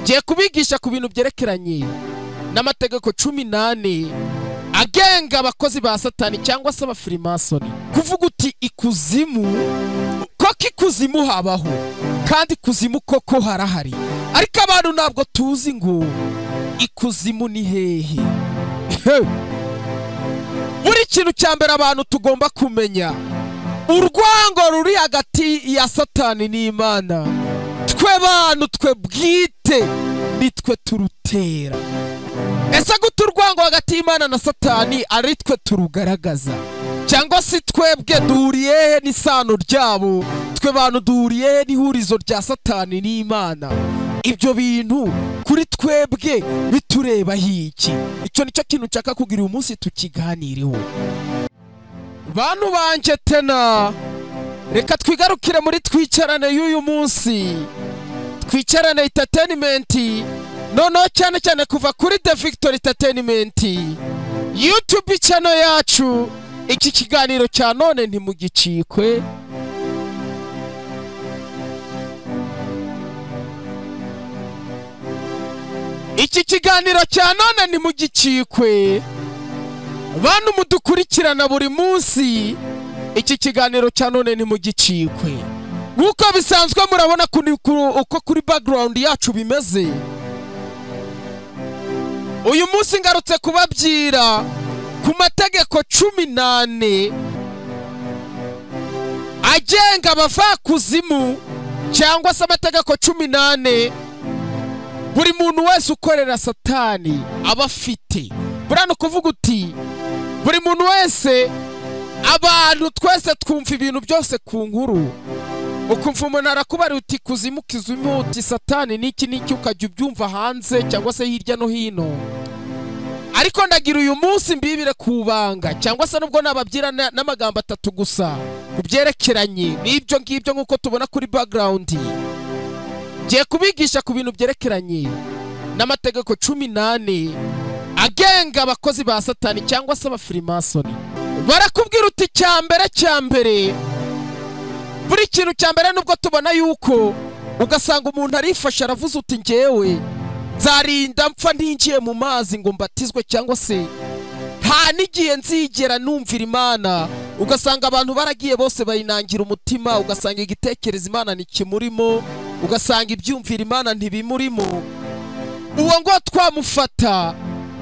Ngiye kubigisha ku bintu byerekeranye n'amategeko 18 agenga abakozi ba Satani cyangwa se abafrimasoni. Kuvuga uti ikuzimu, koko ikuzimu habaho kandi kuzimu koko harahari, ariko abantu ntabwo tuzi ngo ikuzimu ni hehe. Buri kintu cya mbere abantu tugomba kumenya, urwango ruri hagati ya Satani n'Imana, twe bantu twe bwite nitwe turutera. Ese gute urwango hagati y'Imana na Satani ari twe turugaragaza, cyangwa si twebwe duhuriye n'isano ryabo, twe bantu duhuriye n'ihurizo rya Satani n'Imana? Ibyo bintu kuri twebwe bitureba hiki? Icyo nicyo kintu nshaka kugira uyu munsi tukiganireho. Bantu banje tena, reka twigarukire muri twicarane y'uyu munsi. Twicarane entertainment, nono cyane cyane kuva kuri The Victory Entertainment YouTube channel yacu. Iki kiganiro cya none ntimugicikwe. Iki kiganiro cya none ntimugicikwe. Bantu mudukurikirana buri munsi, iki kiganiro cya none ntimugicikwe. Nkuko bisanzwe murabona uko kuri background yacu bimeze. Uyu munsi ngarutse kubabyira ku mategeko 18 agenga abavakuzimu, cyangwa se amategeko 18 buri muntu wese ukorera Satani aba afite. Burano kuvuga uti buri muntu wese, abantu twese twumva ibintu byose ku nkuru, ukumva umuntu arakubari uti kuzimu kizimu, uti Satani niki niki, ukajya ubyumva hanze cyangwa se hirya no hino. Ariko ndagira uyu munsi mbibire kubanga, cyangwa se nubwo nababyira n'amagambo 3 gusa kubyerekeranye n'ibyo ngibyo nkuko tubona kuri background. Ngiye kubigisha ku bintu byerekeranye n'amategeko 18 agenga abakozi ba Satani cyangwa se abafrimasoni. Barakubwira uti cyambere buri kintu cyambere, nubwo tubona yuko ugasanga umuntu arifasha aravuze uti ngewe nzarinda mpfa ntinjiye mu mazi ngo mbatizwe, cyangwa se nta n'igihe nzigera numvira Imana. Ugasanga abantu baragiye bose bayinangira umutima, ugasanga igitekereza Imana nikimurimo, ugasanga ibyumvira Imana ntibimurimo. Uwo ngo twamufata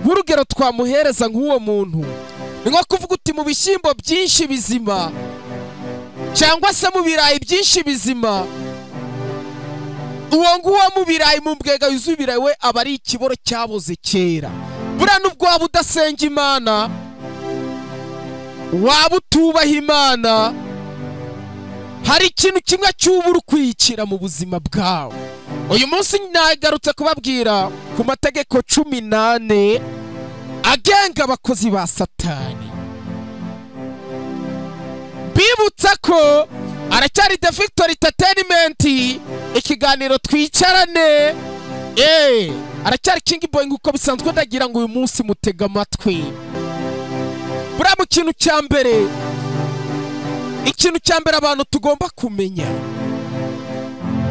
nk'urugero twamuhereza nk'uwo muntu, ni nko kuvuga uti mu bishyimbo byinshi bizima cyangwa se mu birayi byinshi bizima, uwo nguwo mu birayi, mu mbwega yuzuye ibirayi, we aba ari ikiboro cyaboze kera. Buriya nubwo waba udasenga Imana, waba utubaha Imana, hari ikintu kimwe cy'ubura kwiyicira mu buzima bwawe. Uyu munsi nagarutse kubabwira ku mategeko 18 agenga abakozi ba Satani. Bibutsa ko aracyari The Victory Entertainment, ikiganiro twicarane. Aracyari King Boy nkuko bisanzwe. Ndagira ngo uyu munsi mutega amatwi. Buriya mu kintu cya mbere, ikintu cya mbere abantu tugomba kumenya,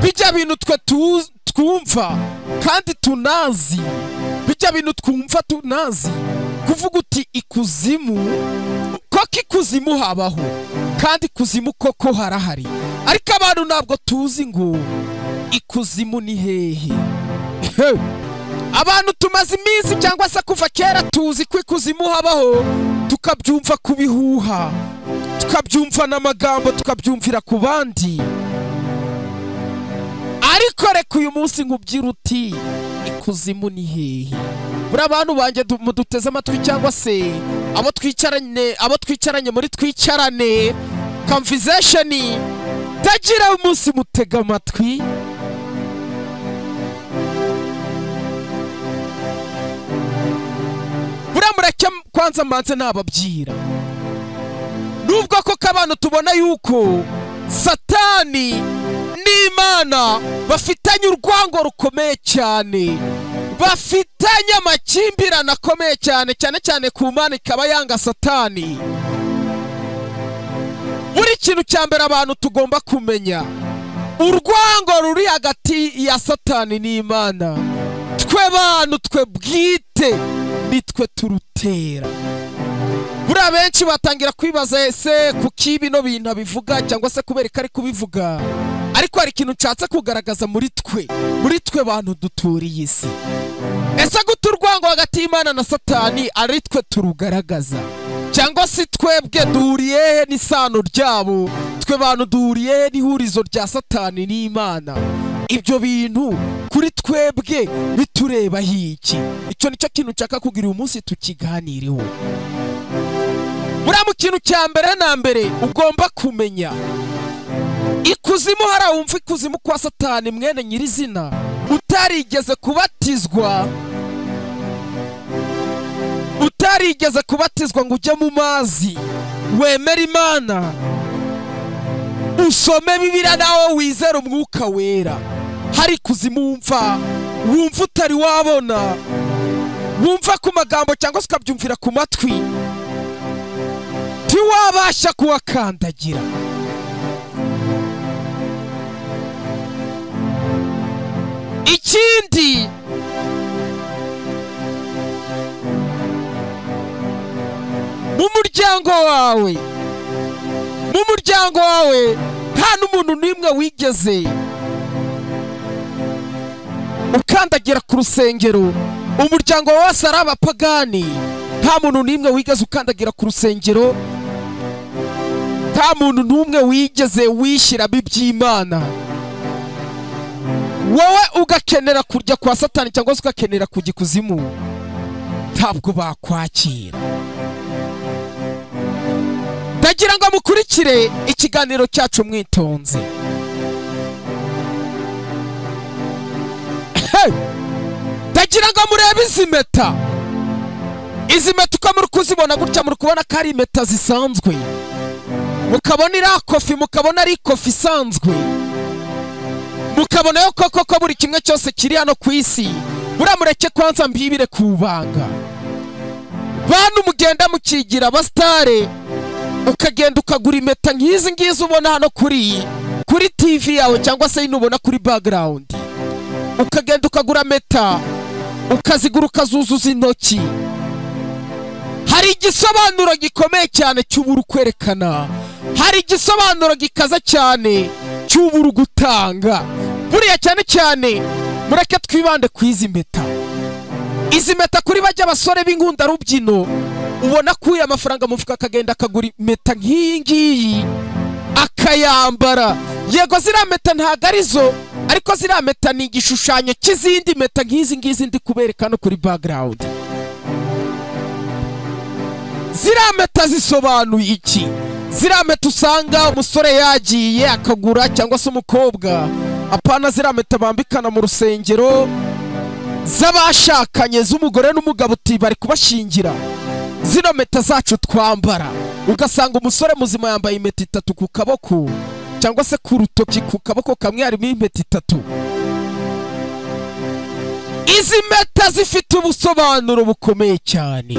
bijya bintu twe twumva kandi tunazi, bijya bintu twumva tunazi. Kuvuga uti ikuzimu, koko ikuzimu habaho kandi kuzimu koko harahari, ariko abantu ntabwo tuzi ngo ikuzimu ni hehe. Abantu tumaze iminsi cyangwa se kuva kera tuzi ko ikuzimu habaho, tukabyumva kubihuha, tukabyumva n'amagambo, tukabyumvira ku bandi. Ariko reka uyu munsi nkubwira uti ikuzimu ni hehe. Buri abantu banjye muduteze amatwi, cyangwa se abo twicaranye muri twicarane conversation, tagira umunsi mutega amatwi. Buriya mureke kwanza manze nababyira, nubwo koko abantu tubona yuko Satani n'Imana bafitanye urwango rukomeye cyane, bafitanye amakimbirane akomeye cyane cyane ku Mana ikaba yanga Satani. Buri kintu cya mbere abantu tugomba kumenya, urwango ruri hagati ya Satani n'Imana twe bantu twe bwite nitwe turutera. Buriya benshi batangira kwibaza ese kuki bino bintu abivuga cyangwa se kubera ko ari kubivuga, ariko hari ikintu nshatse kugaragaza muri twe bantu duturiye isi. Ese gute urwango hagati y'Imana na Satani ari twe turugaragaza, cyangwa se twebwe duhuriye n'isano ryabo? Twe bantu duhuriye n'ihurizo rya Satani n'Imana. Ibyo bintu kuri twebwe bitureba hiki? Icyo nicyo kintu nshaka kugira uyu munsi tukiganireho. Buriya mu kintu cya mbere na mbere ugomba kumenya, ikuzimu hari wumva ikuzimu kwa Satani mwene nyirizina utarigeze kubatizwa ngo ujye mu mazi wemere Imana usome Bibiliya nawe wizera umwuka wera. Hari ikuzimu wumva utari wabona, wumva ku magambo cyangwa se ukabyumvira ku matwi, ntiwabasha kuwakandagira. Ikindi, mu muryango wawe nta n'umuntu n'imwe wigeze ukandagira ku rusengero. Umuryango wose ari abapagani, nta muntu n'imwe wigeze ukandagira ku rusengero, nta muntu n'umwe wigeze wishyiramo iby'Imana. Wowe ugakenera kurya kwa Satani cyangwa se ugakenera kujya ikuzimu, ntabwo bakwakira. Ndagira ngo mukurikire ikiganiro cyacu mwitonze. Ndagira ngo murebe izi meta uko muri kuzibona gutya, muri kubona ko ari impeta zisanzwe, mukabona iriya kofi mukabona ari kofi isanzwe, mukabona yo koko buri kimwe cyose kiri hano ku isi. Buriya mureke kwanza mbibire ku banga. Bantu mugenda mukigira abasitare, ukagenda ukagura impeta nk'izi ngizi ubona hano kuri TV yawe cyangwa se inubona kuri background, ukagenda ukagura meta ukazigura ukazuzuza intoki. Hari igisobanuro gikomeye cyane cy'uburu kwerekana, hari igisobanuro gikaza cyane cy'uburu gutanga. Buriya cyane mureke twibande ku izi meta. Izi meta kuri bajya abasore b'inkunda rubyino, ubona kuye amafaranga mufuka akagenda akagura meta nk'iyi ngiyi akayambara. Yego ziriya meta ntago arizo, ariko ziriya meta ni igishushanyo cy'izindi meta nk'izi ngizi ndi kubereka no kuri background. Ziriya meta zisobanuye iki? Ziriya meta usanga umusore yagiye akagura cyangwa se umukobwa, apana ziriya meta bambikana mu rusengero z'abashakanye z'umugore n'umugabo uti bari kubashingira. Zino meta zacu twambara, ugasanga umusore muzima yambaye impeta 3 ku kaboko cyangwa se ku rutoki, ku kaboko kamwe harimo impeta 3. Izi meta zifite ubusobanuro bukomeye cyane.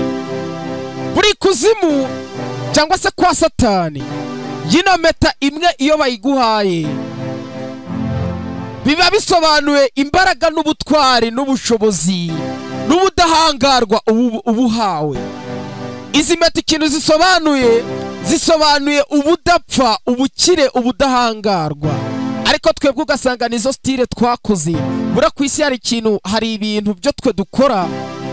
Buri kuzimu cyangwa se kwa Satani, yino meta imwe iyo bayiguhaye biba bisobanuye imbaraga n'ubutwari n'ubushobozi n'ubudahangarwa ubuhawe. Izi meta ikintu zisobanuye ubudapfa, ubukire, ubudahangarwa. Ariko twebwe ugasanga nizo style twakoze. Bura ku isi hari ibintu byo twe dukora,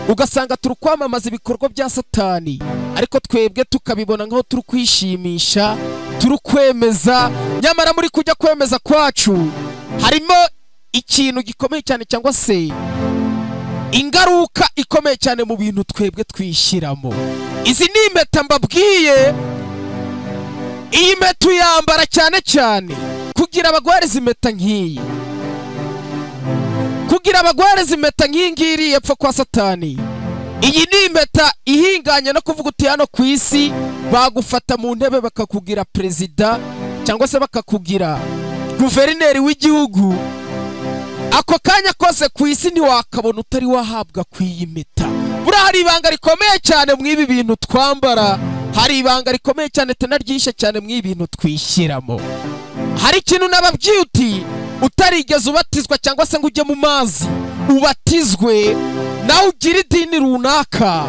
ugasanga turi kwamamaza ibikorwa bya Satani, ariko twebwe tukabibona nkaho turi kwishimisha, turi kwemeza. Nyamara muri kujya kwemeza kwacu harimo ikintu gikomeye cyane cyangwa se ingaruka ikomeye cyane mu bintu twebwe twishyiramo. Izi ni impeta mbabwiye, iyi meta uyambara cyane kugira abagwareze impeta nk'iyi, kugira abagwareze impeta nk'ingiri yapfa kwa Satani. Iyi ni impeta ihinganye no kuvuga uti hano ku isi bagufata mu ntebe bakakugira perezida cyangwa se bakakugira guverineri w'igihugu, ako kanya kose ku isi ntiwakabona utari wahabwa ku iyi mpeta. Buriya hari ibanga rikomeye cyane mu ibi bintu twambara, hari ibanga rikomeye cyane tenaryishe cyane mu ibi bintu twishyiramo. Hari ikintu nababwiye uti utarigeze ubatizwa cyangwa se ngo ujye mu mazi ubatizwe nawe ugira idini runaka,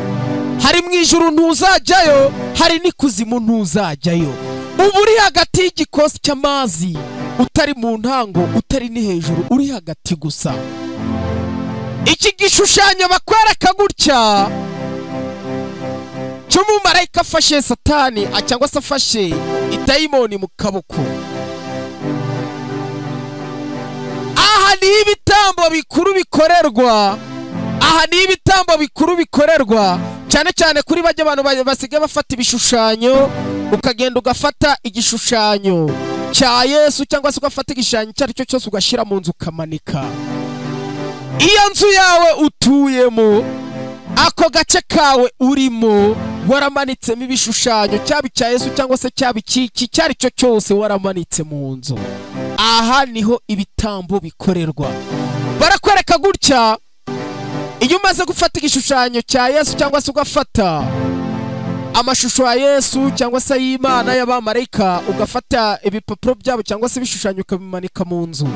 hari mu ijuru ntuzajyayo, hari n'ikuzimu ntuzajyayo. uba uri hagati y'igikosi cy'amazi, utari mu ntango, utari ni hejuru, uri hagati gusa. iki gishushanyo bakwereka gutya cy'umumarayika afashe Satani cyangwa se afashe idayimoni mu kaboko. aha ni ibitambo bikuru bikorerwa, aha ni ibitambo bikuru bikorerwa cyane cyane kuri bajya abantu basigaye bafata ibishushanyo, ukagenda ugafata igishushanyo cya Yesu cyangwa se ugafata igishushanyo cyari cyo cyose ugashyira mu nzu ukamanika. iyo nzu yawe utuyemo, ako gace kawe urimo, waramanitsemo ibishushanyo, cyaba icya Yesu cyangwa se cyaba iki cyari cyo cyose waramanitse mu nzu. aha niho ibitambo bikorerwa. barakwereka gutya, iyo umaze gufata igishushanyo cya Yesu cyangwa se ugafata amashusho ya Yesu cyangwa se y'Imana y'abamarayika, ugafata ibipapuro byabo cyangwa se ibishushanyo ukabimanika mu nzu,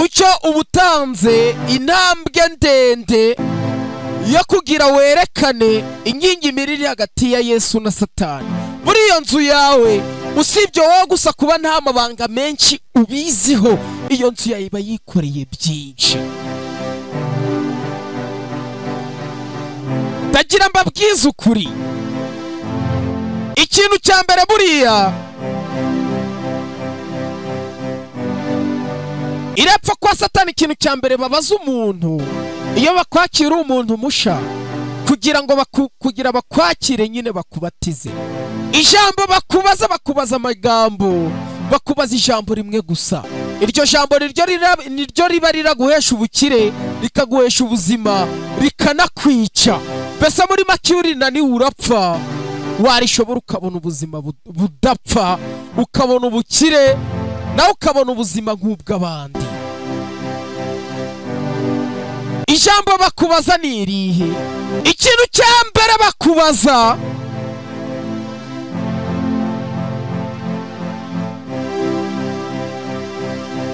ucyo ubutanze intambwe ndende yo kugira werekane inkingi miriri hagati ya Yesu na Satani. muri iyo nzu yawe, usibye wowe gusa kuba nta mabanga menshi ubiziho, iyo nzu yawe iba yikoreye byinshi. ndagira mbabwize ukuri, ikintu cya mbere buriya irapfa kwa Satani, ikintu cya mbere babaza umuntu iyo bakwakira umuntu musha, kugira bakwakire nyine bakubatize. ijambo bakubaza amagambo, bakubaza ijambo rimwe gusa. iryo jambo niryo riba riraguhesha ubukire, rikaguhesha ubuzima, rikanakwica. mbese muri make urinaniwe urapfa, warishobora ukabona ubuzima budapfa, ukabona ubukire, nawe ukabona ubuzima nk'ubw'abandi. ijambo bakubaza ni irihe? ikintu cya mbere bakubaza,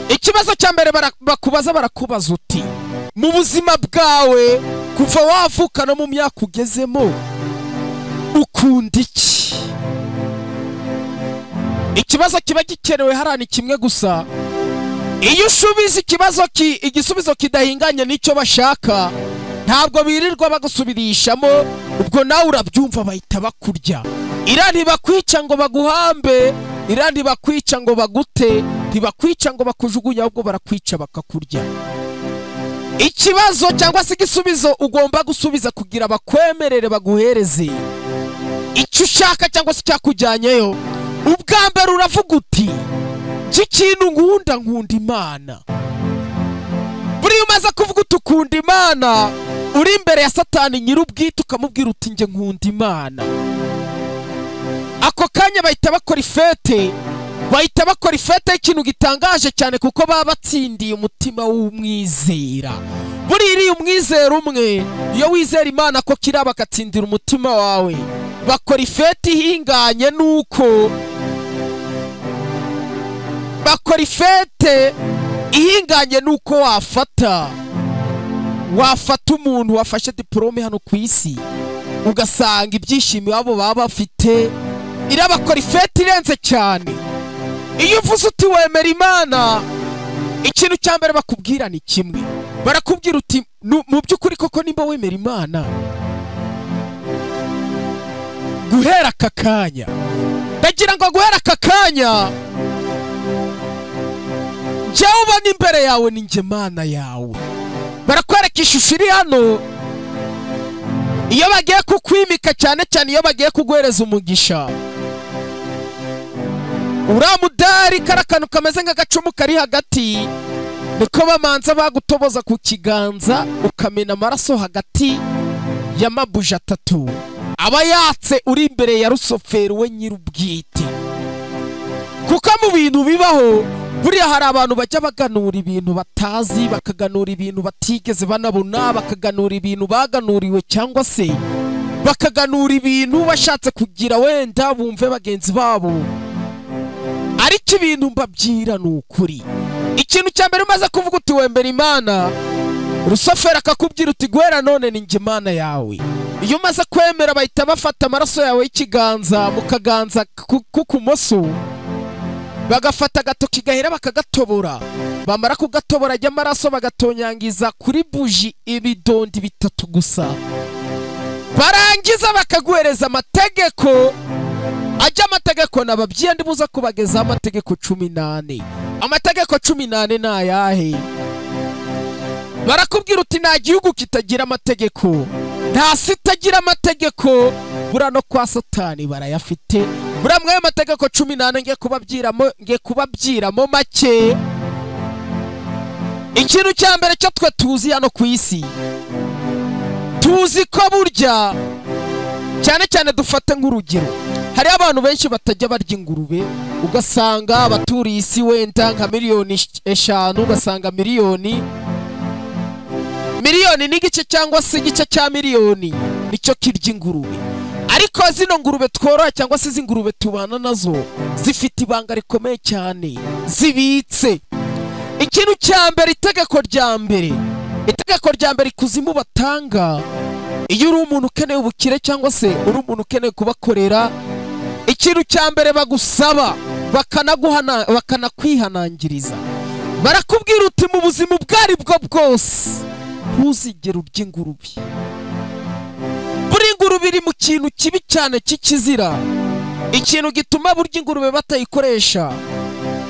ikibazo cya mbere barakubaza uti, mu buzima bwawe kuva wavuka no mu myaka ugezemo ukunda iki? ikibazo kiba gikenewe hariya ni kimwe gusa. iyo ushubiza igisubizo kidahinganye n'icyo bashaka, ntabwo birirwa bagusubirishamo, ubwo nawe urabyumva bahita bakurya. ntibakwica ngo baguhambe, ntibakwica ngo bagute, ntibakwica ngo bakujugunye, ahubwo barakwica bakakurya. ikibazo cyangwa se igisubizo ugomba gusubiza kugira bakwemerere baguhereze icyo ushaka cyangwa se cyakujyanyeyo. ubwa mbere uravuga uti, ikintu nkunda Imana. buriya umaze kuvuga uti ukunda Imana, uri imbere ya Satani nyir'ubwite, ukamubwira uti njye nkunda Imana. ako kanya bahita bakora ifete y'ikintu gitangaje cyane, kuko baba batsindiye umutima w'umwizera. buriya iyo umwizera umwe, iyo wizera Imana ko kiriya bagatsindira umutima wawe, bakora ifete ihinganye nuko wafata umuntu wafashe diplome hano ku isi, ugasanga ibyishimo abo baba bafite, bakora ifete irenze cyane. iyo uvuze uti wemera Imana, ikintu cya mbere bakubwira ni kimwe, barakubwira uti mu by'ukuri koko nimba wemera Imana, guhera aka kanya, ndagira ngo guhera aka kanya njyewe ubona imbere yawe ni njye Mana yawe. barakwereka ishusho iri hano, iyo bagiye kukwimika, cyane cyane iyo bagiye kuguhereza umugisha, uramudari karakantu kameze nk'agacumu kari hagati, niko bamanza bagutoboza ku kiganza, ukamena amaraso hagati y'amabuji 3 aba yatse, uri imbere ya rusoferi we nyir'ubwite. kuko mu bintu bibaho, buriya hari abantu bajya baganura ibintu batazi, bakaganura ibintu batigeze banabona, bakaganura ibintu baganuriwe, cyangwa se bakaganura ibintu bashatse kugira wenda bumve bagenzi babo. ariko ibintu mbabyira ni ukuri. Ikintu cya mbere umaze kuvuga uti wembera Imana, Rusoferi akakubwira uti guhera none ni njye Imana yawe. Iyo umaze kwemera bahita bafata amaraso yawe y'ikiganza mu kaganza k'ukumoso, bagafata agatoki gahera bakagatobora, bamara kugatobora ajya amaraso bagatonyangiza kuri buji ibidondi 3 gusa, barangiza bakaguhereza amategeko. Ajya amategeko nababyiye ndibuza kubageza amategeko 18. Amategeko 18 na ayahe? Barakubwira uti nta gihugu kitagira amategeko, nta si itagira amategeko, bura no kwa Satani barayafite. Bura mwe amategeko 18 ngiye kubabyiramo make. Ikintu cya mbere cyo twe tuzi hano ku isi, tuzi ko burya cyane cyane dufate nk'urugero, hari abantu benshi batajya barya ingurube, ugasanga abaturiye isi wenda nka miliyoni 5, ugasanga miliyoni n'igice cyangwa se igice cya miliyoni nicyo kirya ingurube. Ariko zino ngurube tworoha cyangwa se z'ingurube tubana nazo zifite ibanga rikomeye cyane zibitse. Ikintu cya mbere, itegeko rya mbere ikuzimu batanga, iyo uri umuntu ukeneye ubukire cyangwa se uri umuntu ukeneye kubakorera, ikintu cya mbere bagusaba bakanakwihanangiriza, barakubwira uti mu buzima ubwari bwo bwose ntuzigere urya ingurube. Buri ingurube iri mu kintu kibi cyane cy'ikizira, ikintu gituma burya ingurube batayikoresha.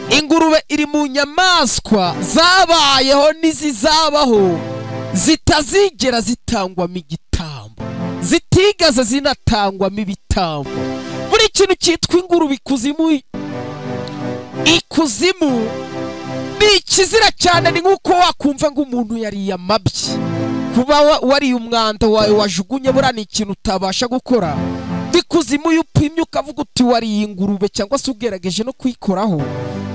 Ingurube iri mu nyamaswa zabayeho n'izizabaho zitazigera zitangwamo igitambo, zitigaze zinatangwamo ibitambo. Buri kintu cyitwa ingurube ikuzimu ni ikizira cyane. Ni nk'uko wakumva ngo umuntu yariye amabyi, kuba wariye umwanda wawe wajugunye, bura ni ikintu utabasha gukora. Ikuzimu iyo upimye ukavuga uti wariye ingurube cyangwa se ugerageje no kuyikoraho,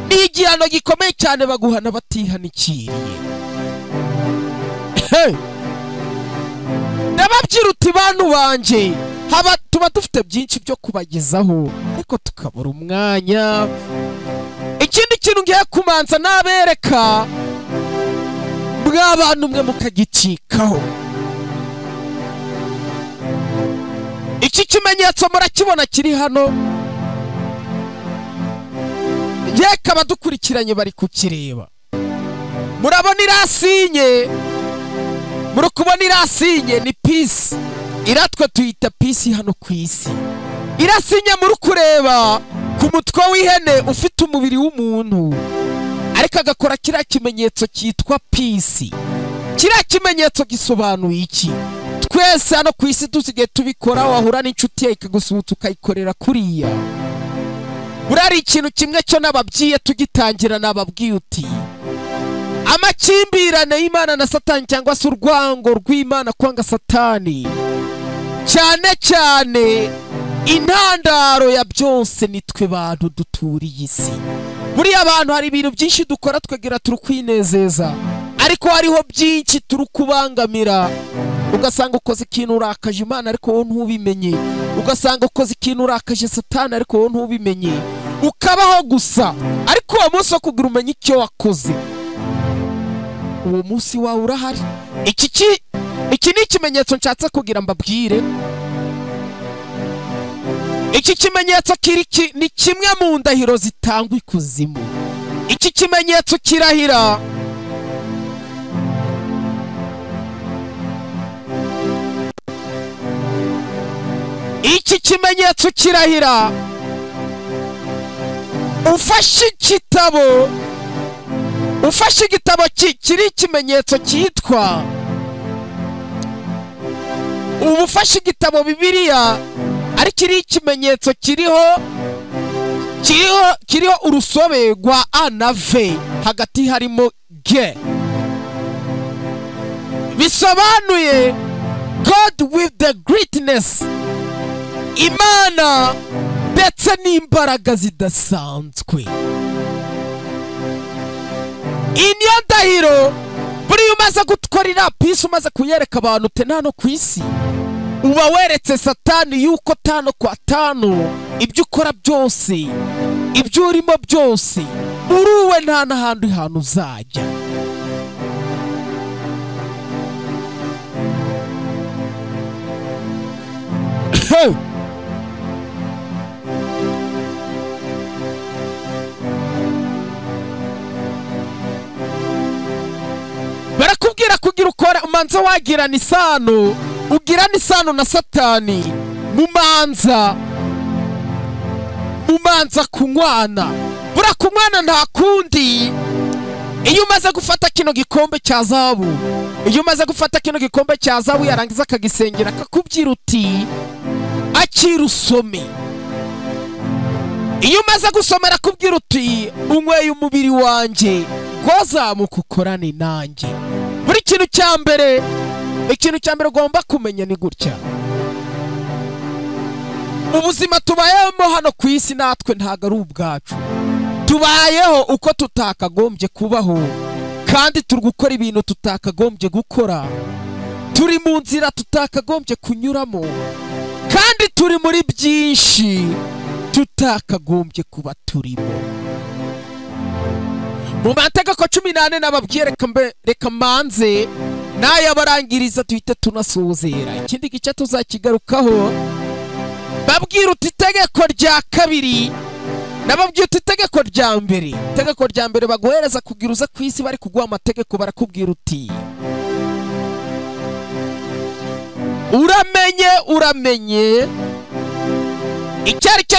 ni igihano gikomeye cyane baguhana batihanikiriye. Ndababyira uti bantu banje, tuba dufite byinshi byo kubagezaho ariko tukabura umwanya. Ikindi kintu ngiye kumanza nabereka, mw'abantu mwe mukagicikaho. Iki kimenyetso murakibona kiri hano, yeka abadukurikiranye bari kukireba. Murabona irasinye, murukubona irasinye, ni peace. Iratwe tuyita peace hano ku isi. Irasinye murukureba ku mutwe w'ihene ufite umubiri w'umuntu, ariko agakora kiriya kimenyetso cyitwa peace. Kiriya kimenyetso gisobanuye iki? Twese hano ku isi dusigaye tubikora, wahura n'inshuti yawe ikagusuhuza ukayikorera kuriya. Burari ikintu kimwe cyo nababyiye tugitangira, nababwiye uti amakimbirane y'Imana na Satani cyangwa se urwango rw'Imana kwanga Satani, cyane cyane intandaro ya byose nitwe bantu duturiye isi. Buriya abantu hari ibintu byinshi dukora twegera turukwinezeza, ariko hariho byinshi turukubangamira. Ugasanga ukoze ikintu urakaje Imana ariko wowe ntubimenye, ugasanga ukoze ikintu urakaje Satani ariko wowe ntubimenye, ukabaho gusa. Ariko uwo munsi wo kugira umenye icyo wakoze, uwo munsi wawe urahari. Iki ni ikimenyetso nshatse kugira mbabwire. Iki kimenyetso ni kimwe mu ndahiro zitangwa ikuzimu. Iki kimenyetso kirahira ufashe igitabo kiri ikimenyetso cyitwa, ufashe igitabo Bibiliya ariko kiri ikimenyetso kiriho urusobe rwa A na V, hagati harimo G, bisobanuye God with the greatness, Imana ndetse n'imbaraga zidasanzwe. Niyo ndahiro buri umaze gutwarira peace, umaze kuyereka abantu tenano ku isi, uba weretse Satani yuko 5 kwa 5 ibyo ukora byose ibyo urimo byose uruwe nta n'ahandi hantu uzajya. barakubwira kugira ukora umanza wagirana isano, ugirana isano na Satani mumanza kunywana. Bura kunywana nta kundi, iyo umaze gufata kino gikombe cya zahabu, yarangiza akagisengera akakubwira uti akira usome. Iyo umaze gusomera akubwira uti unyweye umubiri wanjye gozamuka ukorane nanjye. Buri ikintu cya mbere ugomba kumenya ni gutya: ubuzima tubayemo hano ku isi natwe ntago ari ubwacu, tubayeho uko tutakagombye kubaho, kandi turi gukora ibintu tutakagombye gukora, turi mu nzira tutakagombye kunyuramo, kandi turi muri byinshi tutakagombye kuba turimo. Mu mategeko 18 nababwiye reka manze n'ayabarangiriza tuhite tunasozera, ikindi gice tuzakigarukaho. Babwira uti itegeko rya kabiri, nababwiye uti itegeko rya mbere baguhereza kugira uza ku isi bari kuguha amategeko, barakubwira uti uramenye icyo ari cyo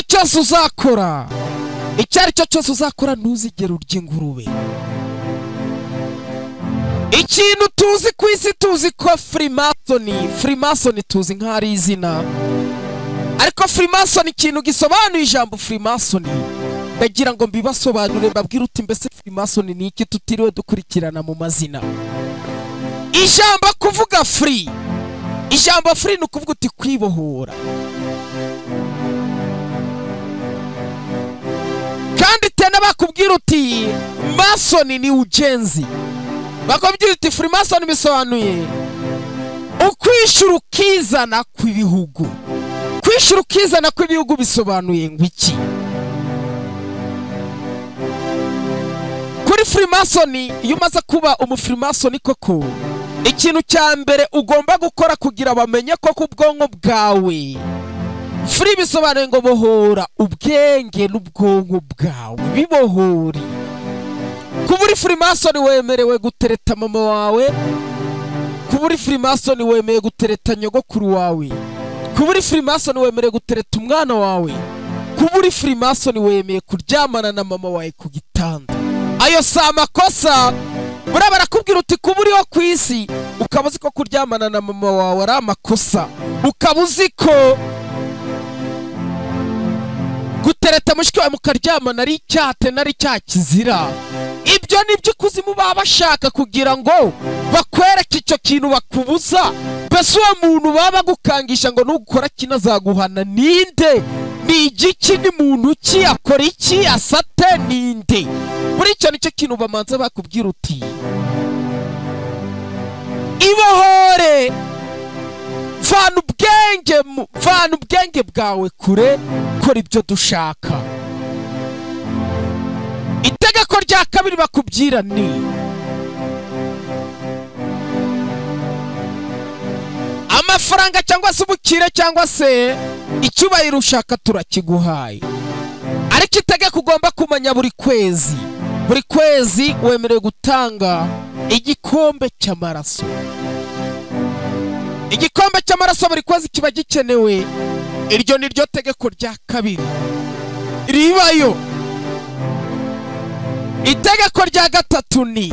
cyose uzakora, ntuzigere urya ingurube. Ikintu tuzi ku isi, tuzi ko Freemason tuzi nk'ari izina, ariko Freemason ikintu gisobanuye ijambo Freemason ndagira ngo mbibasobanure, mbabwire uti mbese Freemason ni iki, tutiriwe dukurikirana mu mazina. Ijambo kuvuga free ni ukuvuga uti kwibohora, kandi tena bakubwira uti Mason ni ujenzi. Bakubwira uti Freemason bisobanuye ukwishura ukizana kw'ibihugu. Kwishura ukizana kw'ibihugu bisobanuye ngwiki? Kuri Freemason, iyo umaze kuba umufreemason koko, ikintu cya mbere ugomba gukora kugira bamenye ko ku bwonko bwawe free bisobanuye ngo bohora ubwenge n'ubwonko bwawe, bibohori. Kuba uri Freemason wemerewe gutereta mama wawe, kuba uri Freemason wemeye gutereta nyogokuru wawe, kuba uri Freemason wemerewe gutereta umwana wawe, kuba uri Freemason wemeye kuryamana na mama wawe ku gitanda. Ayo si amakosa. Buriya barakubwira uti kuba uriho ku isi ukaba uzi ko kuryamana na mama wawe ari amakosa, ukaba uzi ko gutereta mushiki wawe mukaryamana ari icyate nari cya kizira. Ibyo nibyo ikuzimu baba bashaka kugira ngo bakwereke icyo kintu bakubuza. Mbese uwo muntu baba gukangisha ngo nugukora kino azaguhana ninde? Ni igiki? Ni muntu ki? Akora iki? Asate ninde? Buri icyo nicyo kintu bamanza bakubwira uti ibohore, vana ubwenge bwawe kure, kora ibyo dushaka. Itegeko rya kabiri bakubwira ni amafaranga cyangwa se ubukire cyangwa se icyubahiro ushaka turakiguhaye, ariko itegeko ugomba kumenya buri kwezi wemerewe gutanga igikombe cy'amaraso. Igikombe cy'amaraso buri kwezi kiba gikenewe. Iryo ni ryo tegeko rya kabiri ribayo. Itegeko rya gatatu ni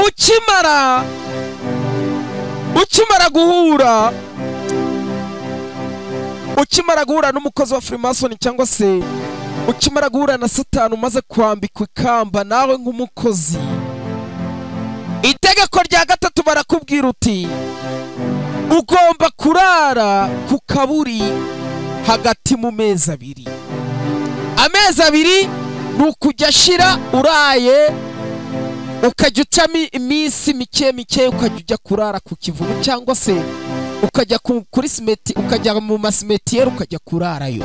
ukimara guhura n'umukozi wa Freemason cyangwa se ukimara guhura na Satani umaze kwambikwa ikamba nawe nk'umukozi, itegeko rya gatatu barakubwira uti ugomba kurara ku kaburi hagati mu mezi abiri. Amezi abiri ni ukujya ashira uraye, ukajya ucamo iminsi mike ukajya ujya kurara ku kivumu, cyangwa se ukajya kuri simeti, ukajya mu masimetiyeri ukajya kurarayo.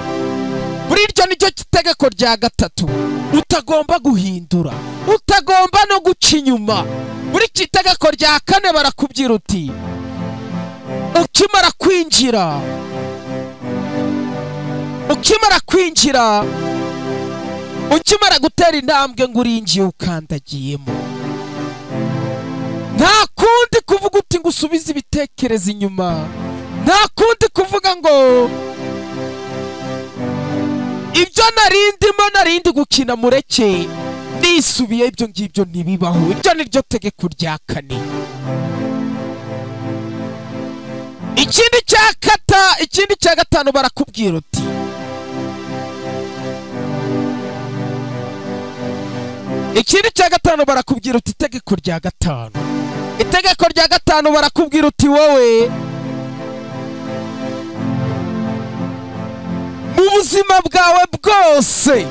buri iryo niryo itegeko rya gatatu utagomba guhindura, utagomba no guca inyuma. Buri itegeko rya kane barakubwira uti ukimara gutera intambwe ngo urinjiye ukandagiyemo, nta kundi kuvuga uti ngo usubize ibitekerezo inyuma, nta kundi kuvuga ngo ibyo narindi gukina mureke nisubiye. Ibyo ngibyo ntibibaho. Iryo niryo tegeko rya kane. Ikindi cya gatanu barakubwira uti itegeko rya gatanu barakubwira uti wowe mu buzima bwawe bwose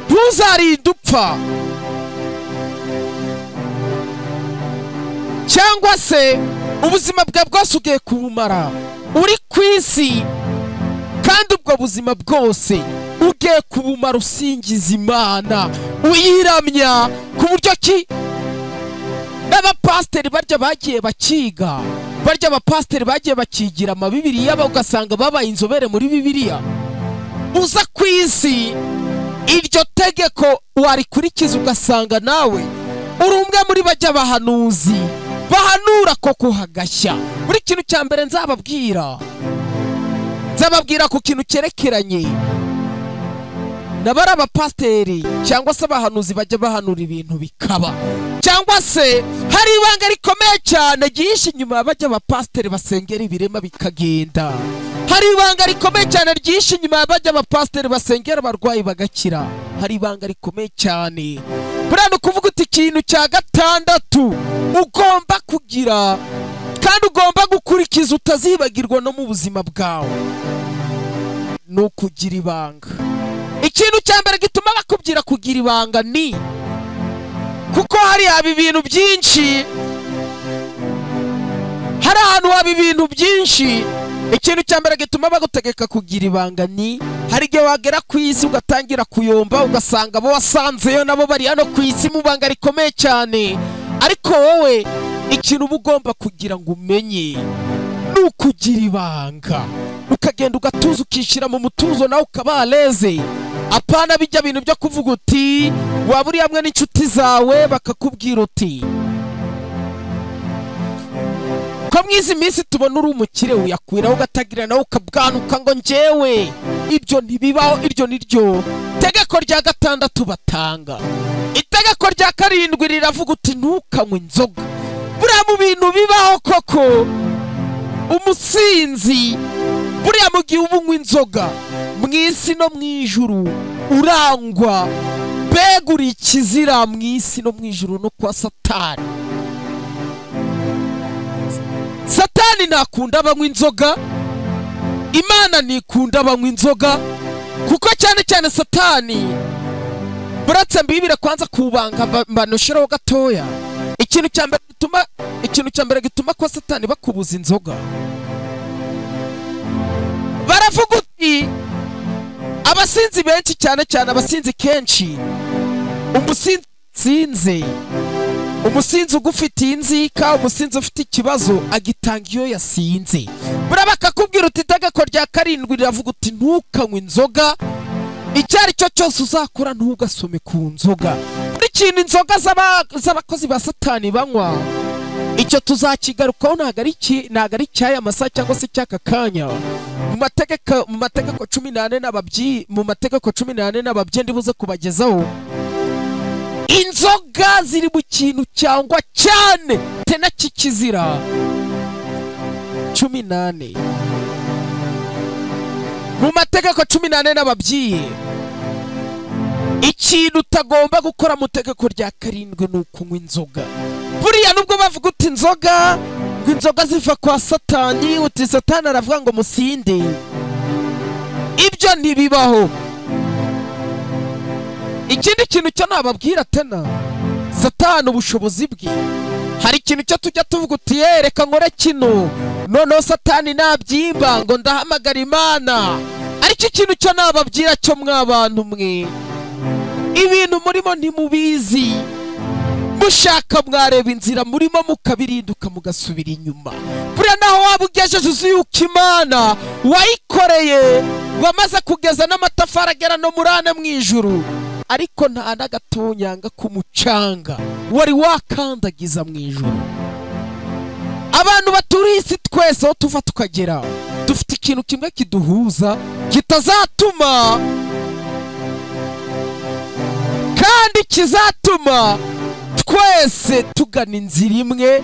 ntuzarinde upfa, cyangwa se ubuzima bwawe bwose ugiye kubumara uri ku isi, kandi ubwo buzima bwose ugiye kubumara usingiza Imana uyiramya, ku buryo ki n'abapasiteri barya bagiye bakiga, barya abapasiteri bagiye bakigira amabibiriya ugasanga babaye inzobere muri Bibiliya. Uza ku isi iryo tegeko warikurikiza ugasanga nawe uri umwe muri bajya bahanuzi bahanura ko kuhagashya. Buri kintu cya mbere nzababwira ku kintu cyerekeranye n'abari abapasiteri cyangwa se abahanuzi bajya bahanura ibintu bikaba, cyangwa se hari ibanga rikomeye cyane ryihishe inyuma bajya abapasiteri basengera ibirema bikagenda. Hari ibanga rikomeye cyane ryihishe inyuma bajya abapasiteri basengera abarwayi bagakira. Hari ibanga rikomeye cyane. Buriya ni ukuvuga uti ikintu cya gatandatu ugomba kugira kandi ugomba gukurikiza utazibagirwa no mu buzima bwawe, ni ukugira ibanga. Ikintu cya mbere gituma bakubwira kugira ibanga ni kuko hari ibintu byinshi, hari ahantu haba ibintu byinshi. Ikintu cya mbere gituma bagutegeka kugira ibanga ni hari igihe wagera ku isi ugatangira kuyomba ugasanga abo wasanzeyo nabo bari hano ku isi mu banga rikomeye cyane. Ariko wowe ikintu uba ugomba kugira ngo umenye ni ukugira ibanga, ukagenda ugatuza ukishyira mu mutuzo nawe ukaba aleze. Apana bijya bintu byo kuvuga uti waba uri hamwe n'inshuti zawe bakakubwira uti ko mwizi minsi tubona uri umukire uyakwiraho ugatagira nawe ukabwanuka ngo njyewe. Ibyo ntibibaho. Iryo niryo tegeko rya gatandatu batanga. Itegeko rya karindwi riravuga uti ntukanywe inzoga. Buriya mu bintu bibaho koko umusinzi, buriya mu gihe uba unywa inzoga mu isi no mu ijuru urangwa, mbega uri ikizira mu isi no mu ijuru no kwa Satani. Satani ntakunda abanywa inzoga, Imana ntikunda abanywa inzoga, kuko cyane cyane Satani buratse mbibire kwanza kubanga mbanoshiraho gatoya. Ikintu cya mbere gituma kwa Satani bakubuza inzoga, baravuga uti abasinzi benshi, cyane cyane abasinzi kenshi, umusinzi ugufitiye inzika, umusinzi ufite ikibazo agitanga iyo yasinze. Buriya bakakubwira uti itegeko rya karindwi riravuga uti ntukanywe inzoga, icyo ari cyo cyose uzakora ntugasome ku nzoga. Buri kintu inzoga z'abakozi ba Satani banywa, icyo tuzakigarukaho ntabwo ari cy'aya masaha cyangwa se cy'aka kanya. Mu mategeko 14 n'ababyeyi ndibuze kubagezaho, inzoga ziri mu kintu cyangwa cyane tena kikizira 18 mu mategeko 18 n'ababyeyi. Ikintu utagomba gukora mu tegeko rya karindwi ni ukunywa inzoga. Buriya nubwo bavuga uti inzoga ziva kwa Satani, uti Satani aravuga ngo musinde, ibyo ntibibaho. Ikindi kintu cyo nababwira tena, Satani ubushobozi bwe, hari ikintu cyo tujya tuvuga uti reka nkore kino noneho satani nabyimba ngo ndahamagara Imana. ariko ikintu cyo nababwira cyo mw'abantu mwe, ibintu murimo ntimubizi, mushaka mwareba inzira murimo mukabirinduka mugasubira inyuma. buriya naho waba ugejeje uzi yuko Imana wayikoreye, wamaze kugeza n'amatafari agera no muri ane mu ijuru, ariko nta n'agatonyanga k'umucanga wari wakandagiza mu ijuru. abantu baturiye isi twese aho tuva tukagera dufite ikintu kimwe kiduhuza kitazatuma kandi kizatuma twese tugana inzira imwe.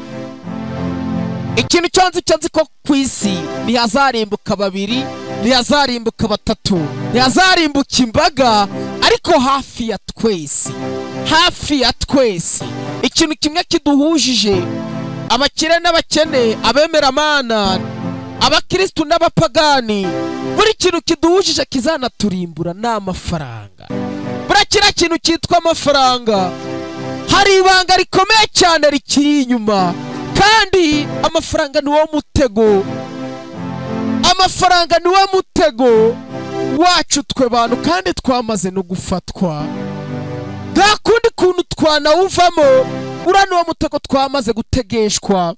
ikintu cyanzi ko ku isi ntihazarimbuka babiri, ntihazarimbuka batatu, ntihazarimbuka imbaga, ariko hafi ya twese ikintu kimwe kiduhujije, abakire n'abakene, abemera Imana, abakristo n'abapagani, buri kintu kiduhujije kizanaturimbura n'amafaranga. burakira kintu cyitwa amafaranga, hari ibanga rikomeye cyane rikiri inyuma, kandi amafaranga ni wo mutego, amafaranga ni wo mutego wacu twe bantu, kandi twamaze no gufatwa. nta kundi kuntu twanawuvamo, ura ni wo mutego twamaze gutegeshwa.